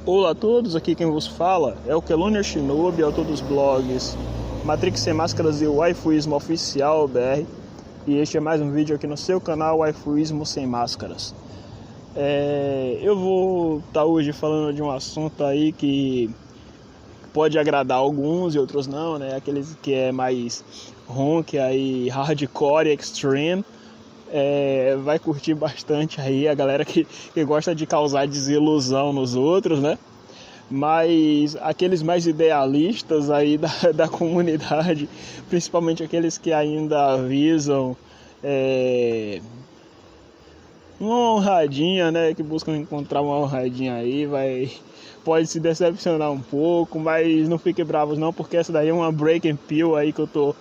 Olá a todos, aqui quem vos fala é o Kelônio Shinobi, autor dos blogs Matrix Sem Máscaras e o Waifuísmo Oficial BR. E este é mais um vídeo aqui no seu canal Waifuísmo Sem Máscaras. Eu vou estar hoje falando de um assunto aí que pode agradar alguns e outros não, né? Aqueles que é mais honk, aí hardcore, extreme. Vai curtir bastante aí a galera que gosta de causar desilusão nos outros, né? Mas aqueles mais idealistas aí da comunidade, principalmente aqueles que ainda visam uma honradinha, né? Que buscam encontrar uma honradinha aí, pode se decepcionar um pouco, mas não fiquem bravos não, porque essa daí é uma breaking pill aí que eu tô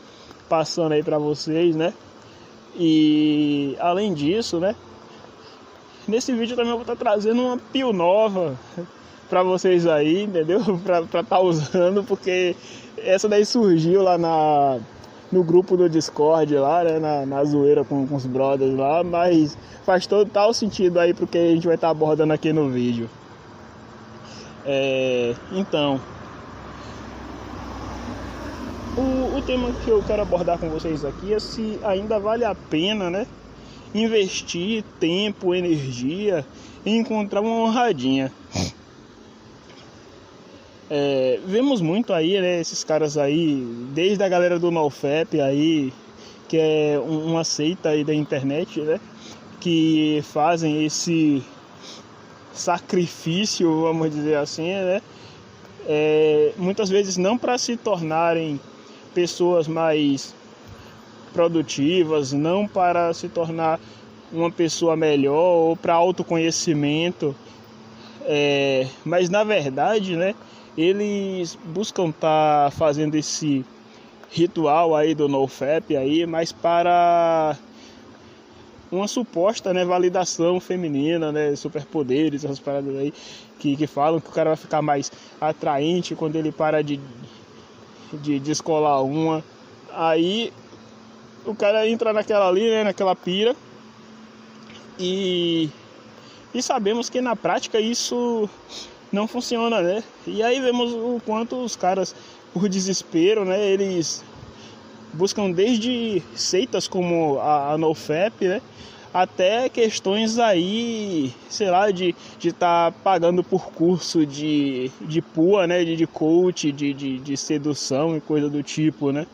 passando aí pra vocês, né? E além disso, né, nesse vídeo também eu vou estar trazendo uma pill nova pra vocês aí, entendeu? Pra tá usando, porque essa daí surgiu lá no grupo do Discord lá, né, na zoeira com os brothers lá, mas faz total sentido aí pro que a gente vai estar abordando aqui no vídeo. Então, o tema que eu quero abordar com vocês aqui é se ainda vale a pena, né, investir tempo, energia em encontrar uma honradinha. Vemos muito aí, né, esses caras aí, desde a galera do NoFap aí, que é uma seita aí da internet, né, que fazem esse sacrifício, vamos dizer assim, né, muitas vezes não para se tornarem pessoas mais produtivas, não para se tornar uma pessoa melhor ou para autoconhecimento, mas na verdade, né, eles buscam estar fazendo esse ritual aí do NoFap aí, mas para uma suposta, né, validação feminina, né, superpoderes, essas paradas aí que falam que o cara vai ficar mais atraente quando ele para de descolar uma. Aí o cara entra naquela ali, né, naquela pira, e sabemos que na prática isso não funciona, né? E aí vemos o quanto os caras, por desespero, né, eles buscam desde seitas como a NoFap, né, até questões aí, sei lá, de estar pagando por curso de PUA, né, de coach, de sedução e coisa do tipo, né.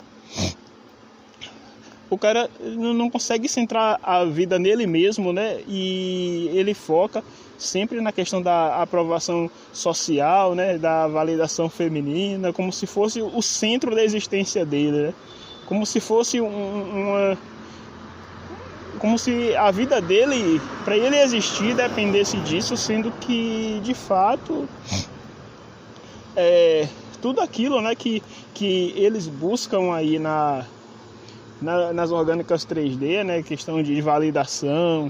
O cara não consegue centrar a vida nele mesmo, né, e ele foca sempre na questão da aprovação social, né, da validação feminina, como se fosse o centro da existência dele, né, como se fosse como se a vida dele, para ele existir, dependesse disso, sendo que, de fato, tudo aquilo, né, que eles buscam aí nas orgânicas 3D, né, questão de validação,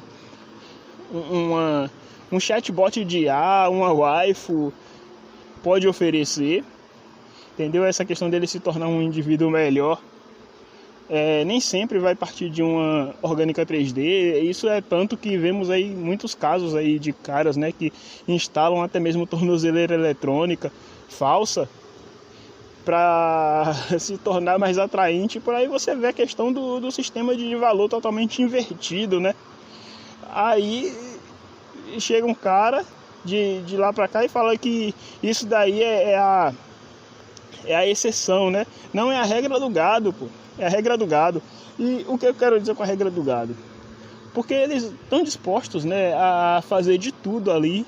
um chatbot de IA, uma waifu pode oferecer, entendeu? Essa questão dele se tornar um indivíduo melhor, nem sempre vai partir de uma orgânica 3D. Isso é tanto que vemos aí muitos casos aí de caras, né, que instalam até mesmo tornozeleira eletrônica falsa para se tornar mais atraente. Por aí você vê a questão do sistema de valor totalmente invertido, né? Aí chega um cara de lá para cá e fala que isso daí é a exceção, né? Não é a regra do gado, pô. É a regra do gado. E o que eu quero dizer com a regra do gado? Porque eles estão dispostos, né, a fazer de tudo ali,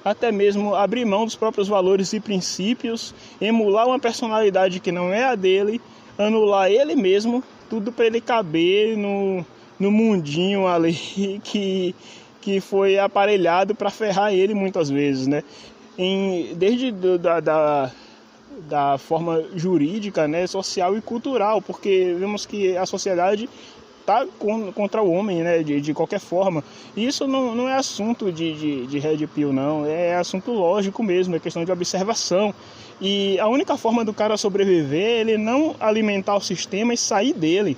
até mesmo abrir mão dos próprios valores e princípios, emular uma personalidade que não é a dele, anular ele mesmo, tudo para ele caber no mundinho ali que foi aparelhado para ferrar ele muitas vezes, né? Desde da forma jurídica, né, social e cultural, porque vemos que a sociedade está contra o homem, né, de qualquer forma. Isso não é assunto de red pill, não, é assunto lógico mesmo, é questão de observação. E a única forma do cara sobreviver é ele não alimentar o sistema e sair dele.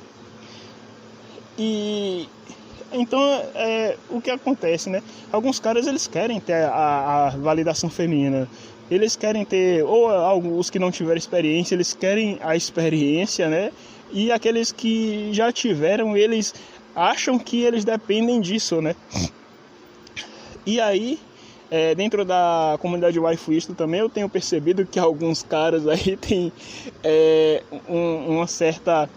E Então, o que acontece, né? Alguns caras, eles querem ter a validação feminina. Eles querem ter, ou alguns que não tiveram experiência, eles querem a experiência, né? E aqueles que já tiveram, eles acham que eles dependem disso, né? E aí, dentro da comunidade waifuista também, eu tenho percebido que alguns caras aí têm uma certa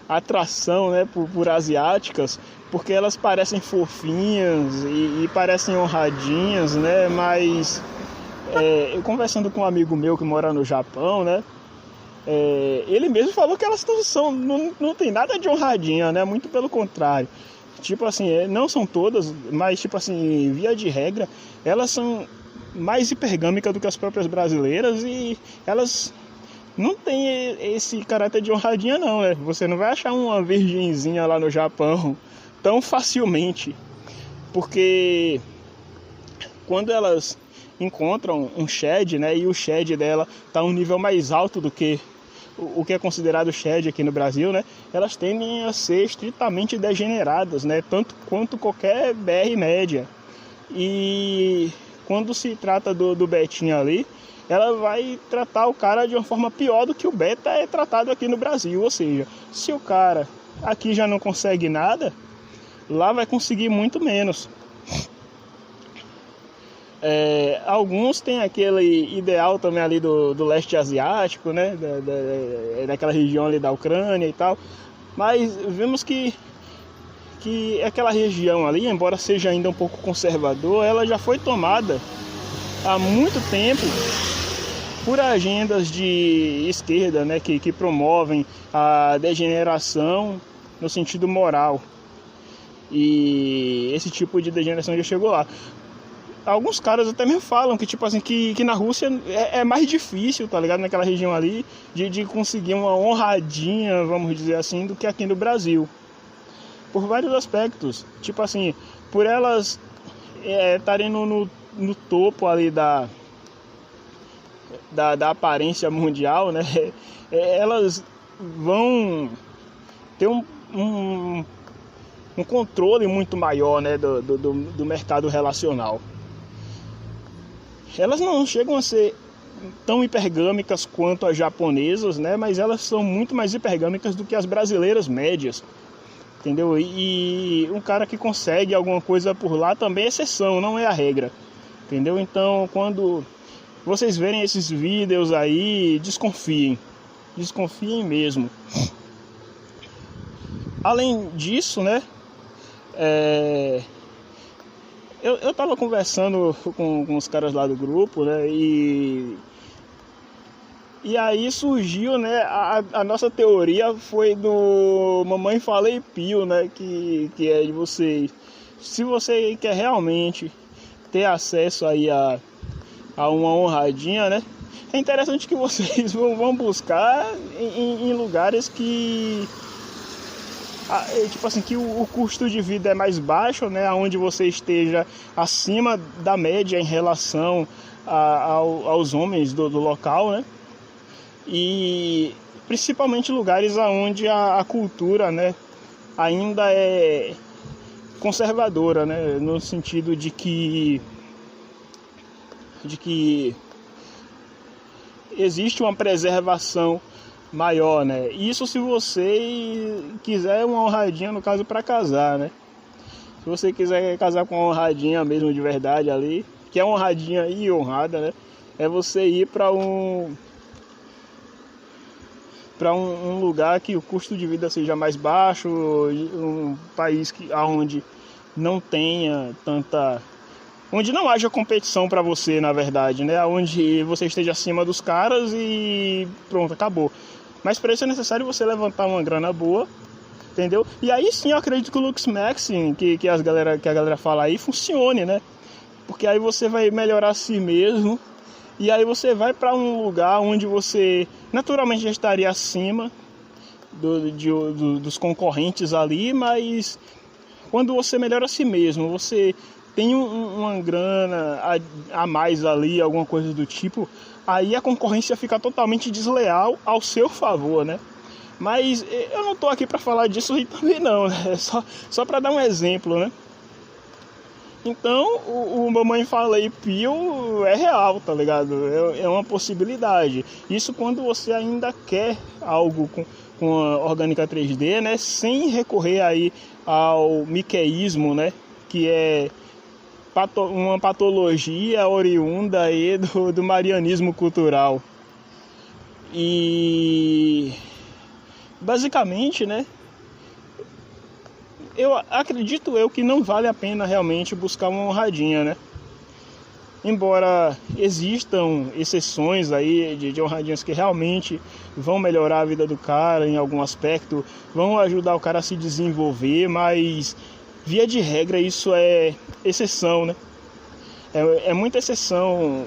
atração, né, por asiáticas, porque elas parecem fofinhas e parecem honradinhas, né? Mas eu conversando com um amigo meu que mora no Japão, né? Ele mesmo falou que elas não tem nada de honradinha, né? Muito pelo contrário. Tipo assim, não são todas, mas tipo assim, via de regra, elas são mais hipergâmicas do que as próprias brasileiras e elas não têm esse caráter de honradinha não, né? Você não vai achar uma virgenzinha lá no Japão tão facilmente, porque quando elas encontram um shed, né, e o shed dela tá um nível mais alto do que o que é considerado shed aqui no Brasil, né, elas tendem a ser estritamente degeneradas, né, tanto quanto qualquer BR média. E quando se trata do Betinho ali, ela vai tratar o cara de uma forma pior do que o Beta é tratado aqui no Brasil. Ou seja, se o cara aqui já não consegue nada, lá vai conseguir muito menos. Alguns têm aquele ideal também ali do leste asiático, né? Daquela região ali da Ucrânia e tal. Mas vemos que aquela região ali, embora seja ainda um pouco conservador, ela já foi tomada há muito tempo por agendas de esquerda, né? Que promovem a degeneração no sentido moral. E esse tipo de degeneração já chegou lá. Alguns caras até mesmo falam que, tipo assim, que na Rússia é mais difícil, tá ligado? Naquela região ali, de conseguir uma honradinha, vamos dizer assim, do que aqui no Brasil. Por vários aspectos. Tipo assim, por elas estarem no topo ali da aparência mundial, né? Elas vão ter um controle muito maior, né, do mercado relacional. Elas não chegam a ser tão hipergâmicas quanto as japonesas, né, mas elas são muito mais hipergâmicas do que as brasileiras médias, entendeu? E um cara que consegue alguma coisa por lá também é exceção, não é a regra, entendeu? Então, quando vocês verem esses vídeos aí, desconfiem mesmo. Além disso, né, eu tava conversando com os caras lá do grupo, né, e aí surgiu, né, a nossa teoria foi do Mamãe Falei Pio, né, que é de vocês. Se você quer realmente ter acesso aí a uma honradinha, né, é interessante que vocês vão buscar em lugares que tipo assim, que o custo de vida é mais baixo, né, onde você esteja acima da média em relação aos homens do local, né, e principalmente lugares onde a cultura, né, ainda é conservadora, né, no sentido de que existe uma preservação maior, né? Isso se você quiser uma honradinha, no caso, para casar, né? Se você quiser casar com uma honradinha mesmo de verdade ali, que é honradinha e honrada, né? É você ir para um lugar que o custo de vida seja mais baixo, um país onde não tenha tanta... onde não haja competição para você, na verdade, né? Onde você esteja acima dos caras e pronto, acabou. Mas para isso é necessário você levantar uma grana boa, entendeu? E aí sim eu acredito que o Lux Maxing, que a galera fala aí, funcione, né? Porque aí você vai melhorar a si mesmo, e aí você vai para um lugar onde você naturalmente já estaria acima dos concorrentes ali, mas quando você melhora a si mesmo, você tem uma grana a mais ali, alguma coisa do tipo, aí a concorrência fica totalmente desleal ao seu favor, né? Mas eu não tô aqui para falar disso aí também não, né? Só para dar um exemplo, né? Então, o Mamãe Falei Pio é real, tá ligado? É uma possibilidade. Isso quando você ainda quer algo com a orgânica 3D, né? Sem recorrer aí ao miqueísmo, né? Que é uma patologia oriunda aí do marianismo cultural. E basicamente, né? Eu acredito que não vale a pena realmente buscar uma honradinha, né? Embora existam exceções aí de honradinhas que realmente vão melhorar a vida do cara em algum aspecto, vão ajudar o cara a se desenvolver, mas via de regra isso é exceção, né? É muita exceção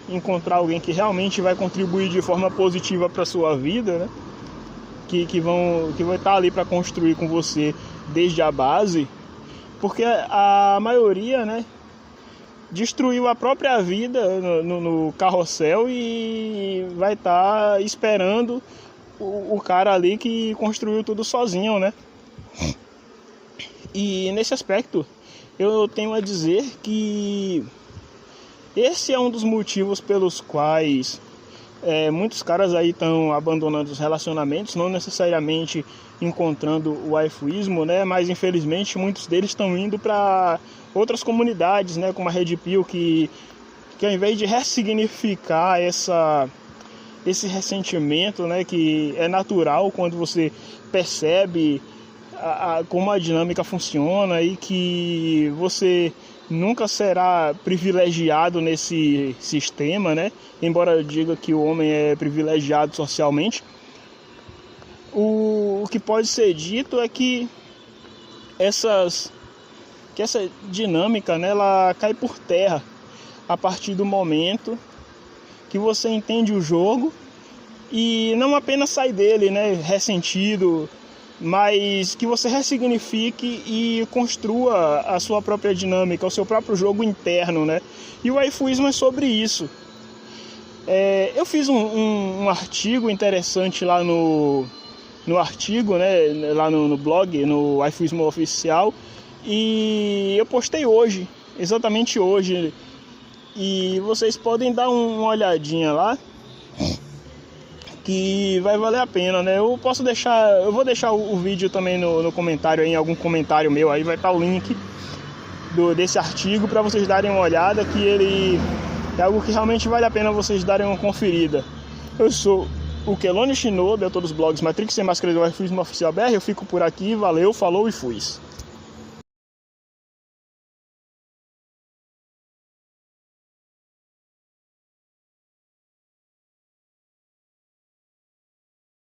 encontrar alguém que realmente vai contribuir de forma positiva para a sua vida, né? Que vai estar ali para construir com você desde a base, porque a maioria, né, destruiu a própria vida no carrossel e vai estar esperando o cara ali que construiu tudo sozinho, né? E nesse aspecto eu tenho a dizer que esse é um dos motivos pelos quais muitos caras aí estão abandonando os relacionamentos, não necessariamente encontrando o waifuísmo, né? Mas infelizmente muitos deles estão indo para outras comunidades, né? Como a Red Pill, que ao invés de ressignificar esse ressentimento, né? Que é natural quando você percebe como a dinâmica funciona e que você nunca será privilegiado nesse sistema, né? Embora eu diga que o homem é privilegiado socialmente, o que pode ser dito é que essa dinâmica, né, ela cai por terra a partir do momento que você entende o jogo e não apenas sai dele, né, ressentido, mas que você ressignifique e construa a sua própria dinâmica, o seu próprio jogo interno, né? E o waifuísmo é sobre isso. Eu fiz um artigo interessante lá no artigo, né? Lá no blog, no Waifuísmo Oficial, e eu postei hoje, exatamente hoje, e vocês podem dar uma olhadinha lá, que vai valer a pena, né? Eu vou deixar o vídeo também no comentário, aí, em algum comentário meu, aí vai estar o link desse artigo para vocês darem uma olhada, que ele é algo que realmente vale a pena vocês darem uma conferida. Eu sou o Kelone Shinobi, autor dos blogs Matrix Sem Máscara do Waifuísmo Oficial BR, eu fico por aqui, valeu, falou e fui.